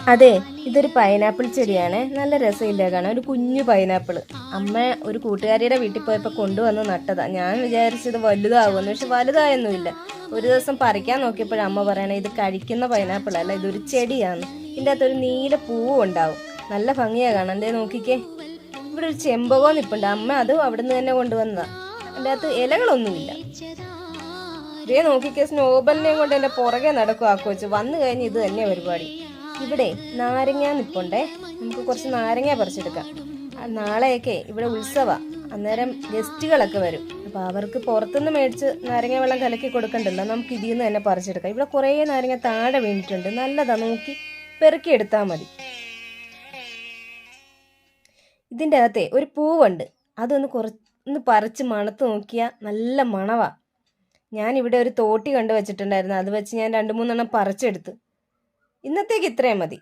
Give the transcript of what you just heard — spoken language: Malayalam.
അതെ, ഇതൊരു പൈനാപ്പിൾ ചെടിയാണ്. നല്ല രസമില്ല കാണാൻ, ഒരു കുഞ്ഞു പൈനാപ്പിൾ. അമ്മ ഒരു കൂട്ടുകാരിയുടെ വീട്ടിൽ പോയപ്പോൾ കൊണ്ടുവന്ന് നട്ടതാ. ഞാൻ വിചാരിച്ചത് വലുതാവുമെന്ന്, പക്ഷെ വലുതായൊന്നുമില്ല. ഒരു ദിവസം പറിക്കാൻ നോക്കിയപ്പോഴും അമ്മ പറയണേ ഇത് കഴിക്കുന്ന പൈനാപ്പിൾ അല്ല, ഇതൊരു ചെടിയാണ്. ഇതിൻ്റെ അകത്തൊരു നീല പൂവും ഉണ്ടാവും. നല്ല ഭംഗിയാണ് കാണാൻ. എന്തേ നോക്കിക്കേ, ഇവിടെ ഒരു ചെമ്പകോ നിപ്പുണ്ട്. അമ്മ അതും അവിടെ നിന്ന് തന്നെ കൊണ്ടുവന്നതാ. അതിൻ്റെ അകത്ത് ഇലകളൊന്നുമില്ല. ഇതേ നോക്കിക്കേ, സ്നോബലിനെയും കൊണ്ട് എൻ്റെ പുറകെ നടക്കും ആക്കോച്ച്. വന്നു കഴിഞ്ഞ് ഇത് തന്നെ പരിപാടി. ഇവിടെ നാരങ്ങ നിപ്പുണ്ടേ, നമുക്ക് കുറച്ച് നാരങ്ങ പറിച്ചെടുക്കാം. നാളെയൊക്കെ ഇവിടെ ഉത്സവ, അന്നേരം ഗസ്റ്റുകളൊക്കെ വരും. അപ്പോൾ അവർക്ക് പുറത്തുനിന്ന് മേടിച്ച് നാരങ്ങ വെള്ളം കലക്കി കൊടുക്കണ്ടല്ലോ, നമുക്ക് ഇതിൽ നിന്ന് തന്നെ പറിച്ചെടുക്കാം. ഇവിടെ കുറേ നാരങ്ങ താഴെ വീണിട്ടുണ്ട്, നല്ലതാ, നോക്കി പെറുക്കിയെടുത്താൽ മതി. ഇതിൻ്റെ അകത്തെ ഒരു പൂവുണ്ട്, അതൊന്ന് പറിച്ച് മണത്ത് നോക്കിയാൽ നല്ല മണവാ. ഞാനിവിടെ ഒരു തോട്ടി കണ്ടു വെച്ചിട്ടുണ്ടായിരുന്നു, അത് വെച്ച് ഞാൻ 2-3 എണ്ണം പറിച്ചെടുത്ത്. ഇന്നത്തേക്ക് ഇത്രയും മതി.